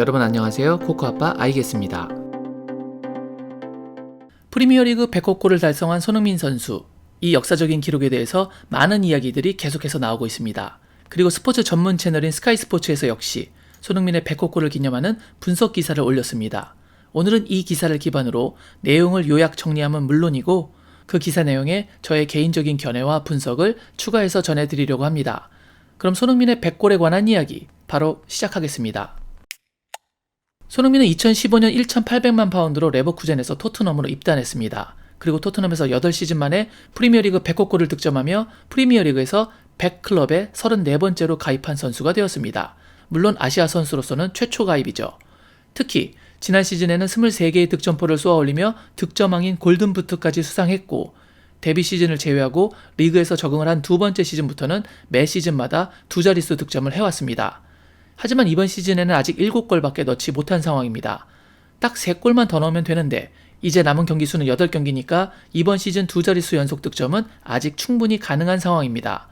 여러분 안녕하세요. 코코아빠 아이겠습니다. 프리미어리그 100호 골을 달성한 손흥민 선수, 이 역사적인 기록에 대해서 많은 이야기들이 계속해서 나오고 있습니다. 그리고 스포츠 전문 채널인 스카이 스포츠에서 역시 손흥민의 100호 골을 기념하는 분석 기사를 올렸습니다. 오늘은 이 기사를 기반으로 내용을 요약 정리하면 물론이고 그 기사 내용에 저의 개인적인 견해와 분석을 추가해서 전해드리려고 합니다. 그럼 손흥민의 100골에 관한 이야기 바로 시작하겠습니다. 손흥민은 2015년 1,800만 파운드로 레버쿠젠에서 토트넘으로 입단했습니다. 그리고 토트넘에서 8시즌 만에 프리미어리그 100호 골을 득점하며 프리미어리그에서 100클럽에 34번째로 가입한 선수가 되었습니다. 물론 아시아 선수로서는 최초 가입이죠. 특히 지난 시즌에는 23개의 득점포를 쏘아올리며 득점왕인 골든부트까지 수상했고 데뷔 시즌을 제외하고 리그에서 적응을 한 두 번째 시즌부터는 매 시즌마다 두 자릿수 득점을 해왔습니다. 하지만 이번 시즌에는 아직 7골밖에 넣지 못한 상황입니다. 딱 3골만 더 넣으면 되는데 이제 남은 경기 수는 8경기니까 이번 시즌 두 자릿수 연속 득점은 아직 충분히 가능한 상황입니다.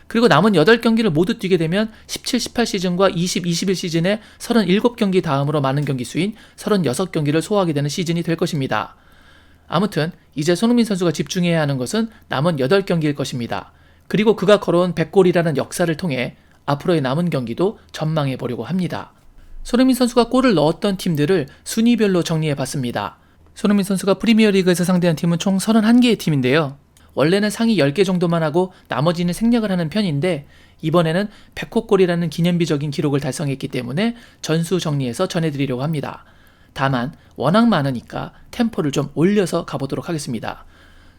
그리고 남은 8경기를 모두 뛰게 되면 17, 18 시즌과 20, 21 시즌에 37경기 다음으로 많은 경기 수인 36경기를 소화하게 되는 시즌이 될 것입니다. 아무튼 이제 손흥민 선수가 집중해야 하는 것은 남은 8경기일 것입니다. 그리고 그가 걸어온 100골이라는 역사를 통해 앞으로의 남은 경기도 전망해 보려고 합니다. 손흥민 선수가 골을 넣었던 팀들을 순위별로 정리해 봤습니다. 손흥민 선수가 프리미어리그에서 상대한 팀은 총 31개의 팀인데요. 원래는 상위 10개 정도만 하고 나머지는 생략을 하는 편인데 이번에는 100호 골이라는 기념비적인 기록을 달성했기 때문에 전수 정리해서 전해드리려고 합니다. 다만 워낙 많으니까 템포를 좀 올려서 가보도록 하겠습니다.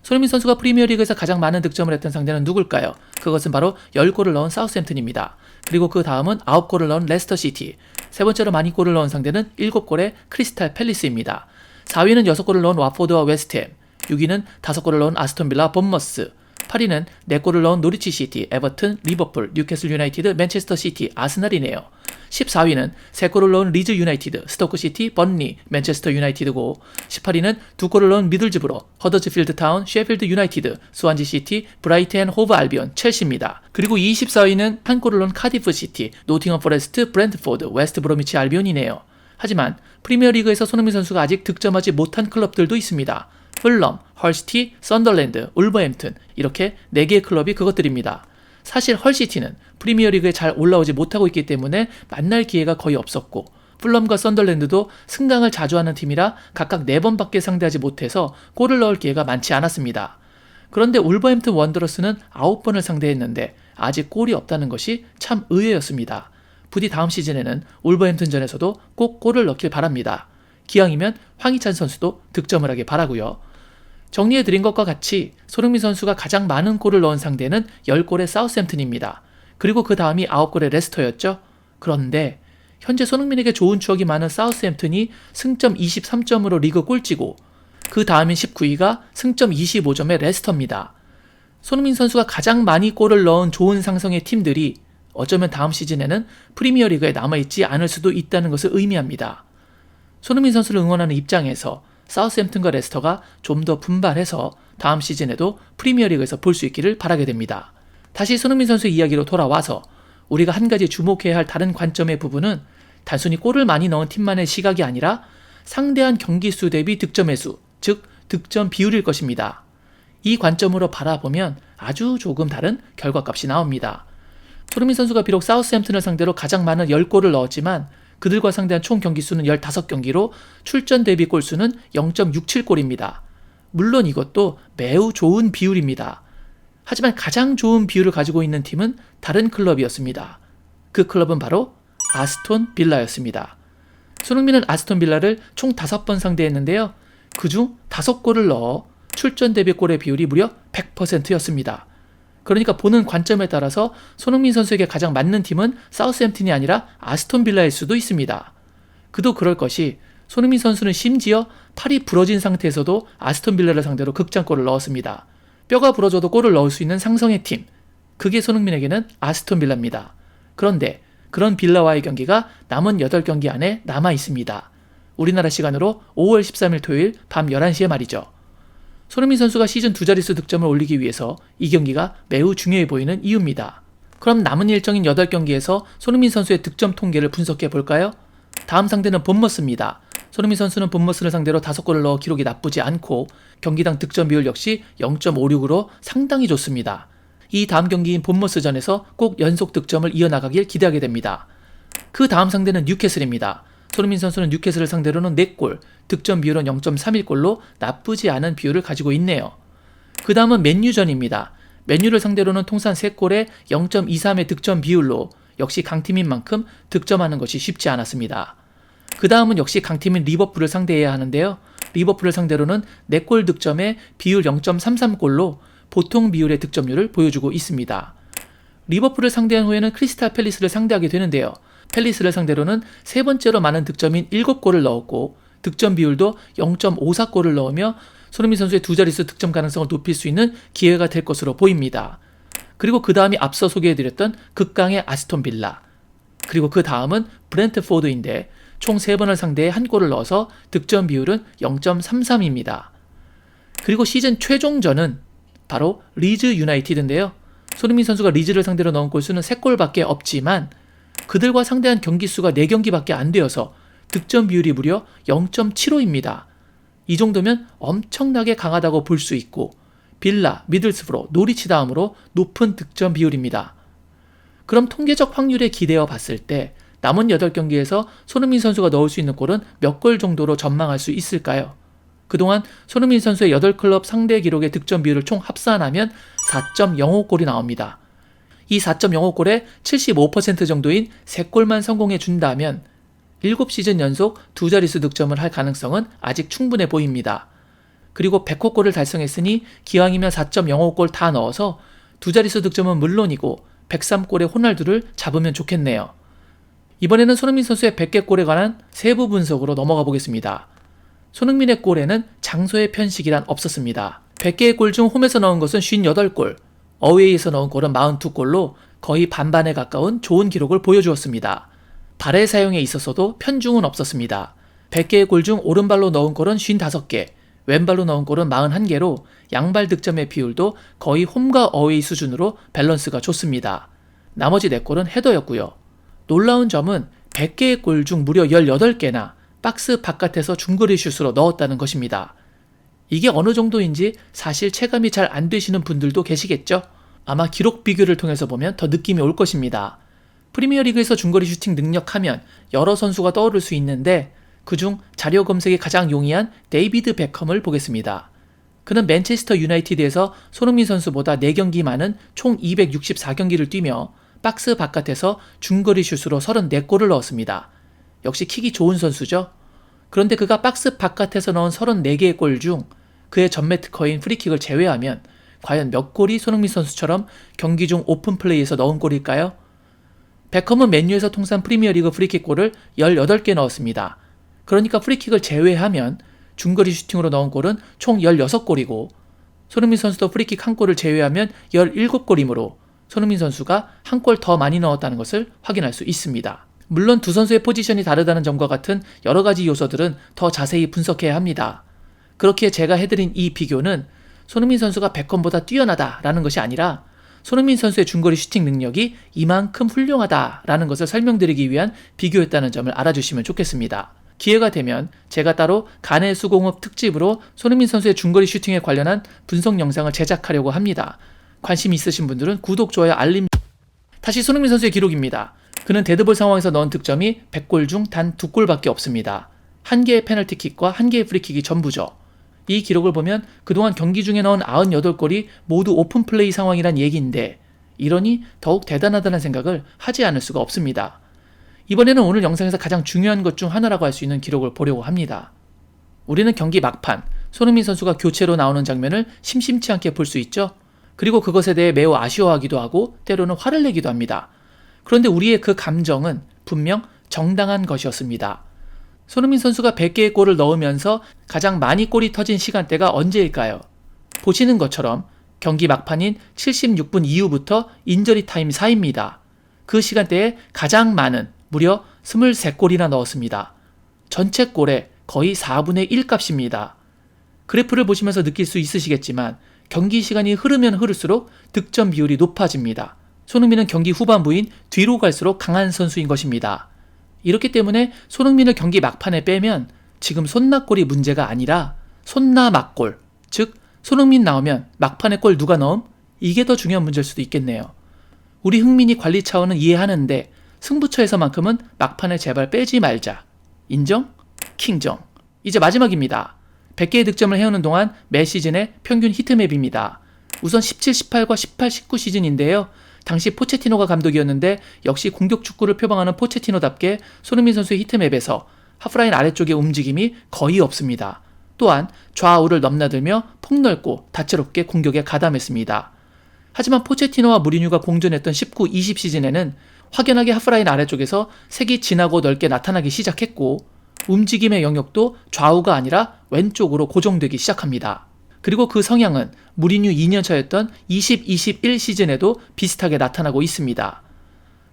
손흥민 선수가 프리미어리그에서 가장 많은 득점을 했던 상대는 누굴까요? 그것은 바로 10골을 넣은 사우스햄튼입니다. 그리고 그 다음은 9골을 넣은 레스터시티, 세 번째로 많이 골을 넣은 상대는 7골의 크리스탈 팰리스입니다. 4위는 6골을 넣은 watford와 웨스트햄, 6위는 5골을 넣은 아스톤빌라 본머스, 8위는 4골을 넣은 노리치 시티, 에버튼, 리버풀, 뉴캐슬 유나이티드, 맨체스터 시티, 아스날이네요. 14위는 3골을 넣은 리즈 유나이티드, 스토크 시티, 번리, 맨체스터 유나이티드고 18위는 2골을 넣은 미들즈브로, 허더즈필드 타운, 셰필드 유나이티드, 스완지 시티, 브라이트 앤 호브 알비온, 첼시입니다. 그리고 24위는 1골을 넣은 카디프 시티, 노팅엄 포레스트, 브랜트포드, 웨스트 브로미치 알비온이네요. 하지만 프리미어리그에서 손흥민 선수가 아직 득점하지 못한 클럽들도 있습니다. 풀럼, 헐시티, 썬더랜드, 울버햄튼 이렇게 4개의 클럽이 그것들입니다. 사실 헐시티는 프리미어리그에 잘 올라오지 못하고 있기 때문에 만날 기회가 거의 없었고 풀럼과 썬더랜드도 승강을 자주 하는 팀이라 각각 4번밖에 상대하지 못해서 골을 넣을 기회가 많지 않았습니다. 그런데 울버햄튼 원더러스는 9번을 상대했는데 아직 골이 없다는 것이 참 의외였습니다. 부디 다음 시즌에는 울버햄튼전에서도 꼭 골을 넣길 바랍니다. 기왕이면 황희찬 선수도 득점을 하길 바라고요. 정리해드린 것과 같이 손흥민 선수가 가장 많은 골을 넣은 상대는 10골의 사우스햄튼입니다. 그리고 그 다음이 9골의 레스터였죠. 그런데 현재 손흥민에게 좋은 추억이 많은 사우스햄튼이 승점 23점으로 리그 꼴찌고 그 다음인 19위가 승점 25점의 레스터입니다. 손흥민 선수가 가장 많이 골을 넣은 좋은 상성의 팀들이 어쩌면 다음 시즌에는 프리미어리그에 남아있지 않을 수도 있다는 것을 의미합니다. 손흥민 선수를 응원하는 입장에서 사우스햄튼과 레스터가 좀 더 분발해서 다음 시즌에도 프리미어리그에서 볼 수 있기를 바라게 됩니다. 다시 손흥민 선수의 이야기로 돌아와서 우리가 한 가지 주목해야 할 다른 관점의 부분은 단순히 골을 많이 넣은 팀만의 시각이 아니라 상대한 경기 수 대비 득점의 수, 즉 득점 비율일 것입니다. 이 관점으로 바라보면 아주 조금 다른 결과값이 나옵니다. 손흥민 선수가 비록 사우스햄튼을 상대로 가장 많은 10골을 넣었지만 그들과 상대한 총 경기 수는 15경기로 출전 대비 골수는 0.67골입니다. 물론 이것도 매우 좋은 비율입니다. 하지만 가장 좋은 비율을 가지고 있는 팀은 다른 클럽이었습니다. 그 클럽은 바로 아스톤 빌라였습니다. 손흥민은 아스톤 빌라를 총 5번 상대했는데요. 그중 5골을 넣어 출전 대비 골의 비율이 무려 100%였습니다. 그러니까 보는 관점에 따라서 손흥민 선수에게 가장 맞는 팀은 사우스햄튼이 아니라 아스톤 빌라일 수도 있습니다. 그도 그럴 것이 손흥민 선수는 심지어 팔이 부러진 상태에서도 아스톤 빌라를 상대로 극장골을 넣었습니다. 뼈가 부러져도 골을 넣을 수 있는 상성의 팀, 그게 손흥민에게는 아스톤 빌라입니다. 그런데 그런 빌라와의 경기가 남은 8경기 안에 남아 있습니다. 우리나라 시간으로 5월 13일 토요일 밤 11시에 말이죠. 손흥민 선수가 시즌 두 자릿수 득점을 올리기 위해서 이 경기가 매우 중요해 보이는 이유입니다. 그럼 남은 일정인 8경기에서 손흥민 선수의 득점 통계를 분석해 볼까요? 다음 상대는 본머스입니다. 손흥민 선수는 본머스를 상대로 5골을 넣어 기록이 나쁘지 않고 경기당 득점 비율 역시 0.56으로 상당히 좋습니다. 이 다음 경기인 본머스전에서 꼭 연속 득점을 이어나가길 기대하게 됩니다. 그 다음 상대는 뉴캐슬입니다. 손흥민 선수는 뉴캐슬을 상대로는 4골, 득점 비율은 0.31골로 나쁘지 않은 비율을 가지고 있네요. 그 다음은 맨유전입니다. 맨유를 상대로는 통산 3골에 0.23의 득점 비율로 역시 강팀인 만큼 득점하는 것이 쉽지 않았습니다. 그 다음은 역시 강팀인 리버풀을 상대해야 하는데요. 리버풀을 상대로는 4골 득점에 비율 0.33골로 보통 비율의 득점률을 보여주고 있습니다. 리버풀을 상대한 후에는 크리스탈 팰리스를 상대하게 되는데요. 팰리스를 상대로는 세 번째로 많은 득점인 7골을 넣었고 득점 비율도 0.54골을 넣으며 손흥민 선수의 두 자릿수 득점 가능성을 높일 수 있는 기회가 될 것으로 보입니다. 그리고 그 다음이 앞서 소개해드렸던 극강의 아스톤 빌라, 그리고 그 다음은 브렌트포드인데 총 3번을 상대해 1골을 넣어서 득점 비율은 0.33입니다. 그리고 시즌 최종전은 바로 리즈 유나이티드인데요. 손흥민 선수가 리즈를 상대로 넣은 골수는 3골밖에 없지만 그들과 상대한 경기수가 4경기밖에 안 되어서 득점 비율이 무려 0.75입니다. 이 정도면 엄청나게 강하다고 볼 수 있고 빌라, 미들스브로, 노리치 다음으로 높은 득점 비율입니다. 그럼 통계적 확률에 기대어 봤을 때 남은 8경기에서 손흥민 선수가 넣을 수 있는 골은 몇 골 정도로 전망할 수 있을까요? 그동안 손흥민 선수의 8클럽 상대 기록의 득점 비율을 총 합산하면 4.05골이 나옵니다. 이 4.05골의 75% 정도인 3골만 성공해 준다면 7시즌 연속 두 자릿수 득점을 할 가능성은 아직 충분해 보입니다. 그리고 100호골을 달성했으니 기왕이면 4.05골 다 넣어서 두 자릿수 득점은 물론이고 103골의 호날두를 잡으면 좋겠네요. 이번에는 손흥민 선수의 100개 골에 관한 세부 분석으로 넘어가 보겠습니다. 손흥민의 골에는 장소의 편식이란 없었습니다. 100개의 골 중 홈에서 넣은 것은 58골, 어웨이에서 넣은 골은 42골로 거의 반반에 가까운 좋은 기록을 보여주었습니다. 발의 사용에 있어서도 편중은 없었습니다. 100개의 골 중 오른발로 넣은 골은 55개, 왼발로 넣은 골은 41개로 양발 득점의 비율도 거의 홈과 어웨이 수준으로 밸런스가 좋습니다. 나머지 4골은 헤더였고요. 놀라운 점은 100개의 골 중 무려 18개나 박스 바깥에서 중거리 슛으로 넣었다는 것입니다. 이게 어느 정도인지 사실 체감이 잘 안 되시는 분들도 계시겠죠? 아마 기록 비교를 통해서 보면 더 느낌이 올 것입니다. 프리미어리그에서 중거리 슈팅 능력하면 여러 선수가 떠오를 수 있는데 그중 자료 검색이 가장 용이한 데이비드 베컴을 보겠습니다. 그는 맨체스터 유나이티드에서 손흥민 선수보다 4경기 많은 총 264경기를 뛰며 박스 바깥에서 중거리 슛으로 34골을 넣었습니다. 역시 킥이 좋은 선수죠. 그런데 그가 박스 바깥에서 넣은 34개의 골 중 그의 전매 특허인 프리킥을 제외하면 과연 몇 골이 손흥민 선수처럼 경기 중 오픈 플레이에서 넣은 골일까요? 베컴은 맨유에서 통산 프리미어리그 프리킥 골을 18개 넣었습니다. 그러니까 프리킥을 제외하면 중거리 슈팅으로 넣은 골은 총 16골이고 손흥민 선수도 프리킥 1골을 제외하면 17골이므로 손흥민 선수가 1골 더 많이 넣었다는 것을 확인할 수 있습니다. 물론 두 선수의 포지션이 다르다는 점과 같은 여러 가지 요소들은 더 자세히 분석해야 합니다. 그렇기에 제가 해드린 이 비교는 손흥민 선수가 베컴보다 뛰어나다라는 것이 아니라 손흥민 선수의 중거리 슈팅 능력이 이만큼 훌륭하다라는 것을 설명드리기 위한 비교였다는 점을 알아주시면 좋겠습니다. 기회가 되면 제가 따로 간의 수공업 특집으로 손흥민 선수의 중거리 슈팅에 관련한 분석 영상을 제작하려고 합니다. 관심 있으신 분들은 구독, 좋아요, 알림. 다시 손흥민 선수의 기록입니다. 그는 데드볼 상황에서 넣은 득점이 100골 중 단 2골밖에 없습니다. 1개의 페널티킥과 1개의 프리킥이 전부죠. 이 기록을 보면 그동안 경기 중에 넣은 98골이 모두 오픈플레이 상황이란 얘기인데 이러니 더욱 대단하다는 생각을 하지 않을 수가 없습니다. 이번에는 오늘 영상에서 가장 중요한 것 중 하나라고 할 수 있는 기록을 보려고 합니다. 우리는 경기 막판 손흥민 선수가 교체로 나오는 장면을 심심치 않게 볼 수 있죠. 그리고 그것에 대해 매우 아쉬워하기도 하고 때로는 화를 내기도 합니다. 그런데 우리의 그 감정은 분명 정당한 것이었습니다. 손흥민 선수가 100개의 골을 넣으면서 가장 많이 골이 터진 시간대가 언제일까요? 보시는 것처럼 경기 막판인 76분 이후부터 인저리 타임 사이입니다. 그 시간대에 가장 많은 무려 23골이나 넣었습니다. 전체 골의 거의 4분의 1 값입니다. 그래프를 보시면서 느낄 수 있으시겠지만 경기 시간이 흐르면 흐를수록 득점 비율이 높아집니다. 손흥민은 경기 후반부인 뒤로 갈수록 강한 선수인 것입니다. 이렇기 때문에 손흥민을 경기 막판에 빼면 지금 손나골이 문제가 아니라 손나막골, 즉 손흥민 나오면 막판에 골 누가 넣음? 이게 더 중요한 문제일 수도 있겠네요. 우리 흥민이 관리 차원은 이해하는데 승부처에서만큼은 막판에 제발 빼지 말자. 인정? 킹정. 이제 마지막입니다. 100개의 득점을 해오는 동안 매 시즌의 평균 히트맵입니다. 우선 17, 18과 18, 19 시즌인데요. 당시 포체티노가 감독이었는데 역시 공격 축구를 표방하는 포체티노답게 손흥민 선수의 히트맵에서 하프라인 아래쪽의 움직임이 거의 없습니다. 또한 좌우를 넘나들며 폭넓고 다채롭게 공격에 가담했습니다. 하지만 포체티노와 무리뉴가 공존했던 19, 20 시즌에는 확연하게 하프라인 아래쪽에서 색이 진하고 넓게 나타나기 시작했고 움직임의 영역도 좌우가 아니라 왼쪽으로 고정되기 시작합니다. 그리고 그 성향은 무리뉴 2년차였던 20, 21 시즌에도 비슷하게 나타나고 있습니다.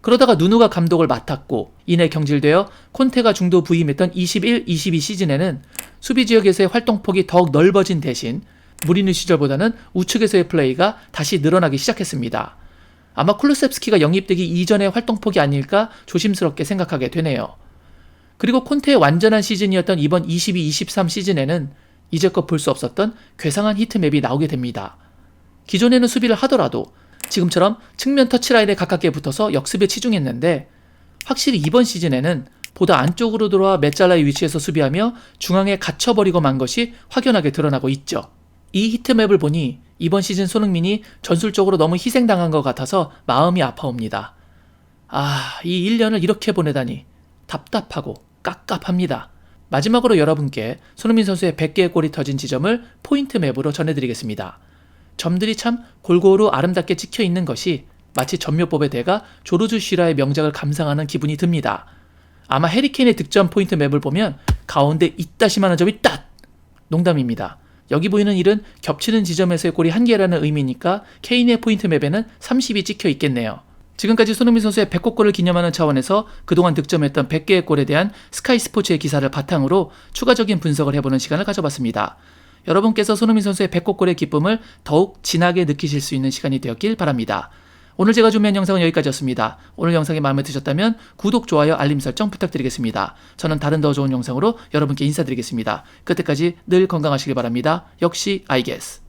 그러다가 누누가 감독을 맡았고 이내 경질되어 콘테가 중도 부임했던 21, 22 시즌에는 수비 지역에서의 활동폭이 더욱 넓어진 대신 무리뉴 시절보다는 우측에서의 플레이가 다시 늘어나기 시작했습니다. 아마 쿨루셉스키가 영입되기 이전의 활동폭이 아닐까 조심스럽게 생각하게 되네요. 그리고 콘테의 완전한 시즌이었던 이번 22, 23 시즌에는 이제껏 볼 수 없었던 괴상한 히트맵이 나오게 됩니다. 기존에는 수비를 하더라도 지금처럼 측면 터치라인에 가깝게 붙어서 역습에 치중했는데 확실히 이번 시즌에는 보다 안쪽으로 들어와 메잘라의 위치에서 수비하며 중앙에 갇혀버리고 만 것이 확연하게 드러나고 있죠. 이 히트맵을 보니 이번 시즌 손흥민이 전술적으로 너무 희생당한 것 같아서 마음이 아파옵니다. 이 1년을 이렇게 보내다니 답답하고 깝깝합니다. 마지막으로 여러분께 손흥민 선수의 100개의 골이 터진 지점을 포인트 맵으로 전해드리겠습니다. 점들이 참 골고루 아름답게 찍혀있는 것이 마치 전묘법의 대가 조르주 쉬라의 명작을 감상하는 기분이 듭니다. 아마 해리케인의 득점 포인트 맵을 보면 가운데 이따시만한 점이 딱! 농담입니다. 여기 보이는 일은 겹치는 지점에서의 골이 1개라는 의미니까 케인의 포인트 맵에는 30이 찍혀 있겠네요. 지금까지 손흥민 선수의 100골을 기념하는 차원에서 그동안 득점했던 100개의 골에 대한 스카이 스포츠의 기사를 바탕으로 추가적인 분석을 해보는 시간을 가져봤습니다. 여러분께서 손흥민 선수의 100골의 기쁨을 더욱 진하게 느끼실 수 있는 시간이 되었길 바랍니다. 오늘 제가 준비한 영상은 여기까지였습니다. 오늘 영상이 마음에 드셨다면 구독, 좋아요, 알림 설정 부탁드리겠습니다. 저는 다른 더 좋은 영상으로 여러분께 인사드리겠습니다. 그때까지 늘 건강하시길 바랍니다. 역시 I guess.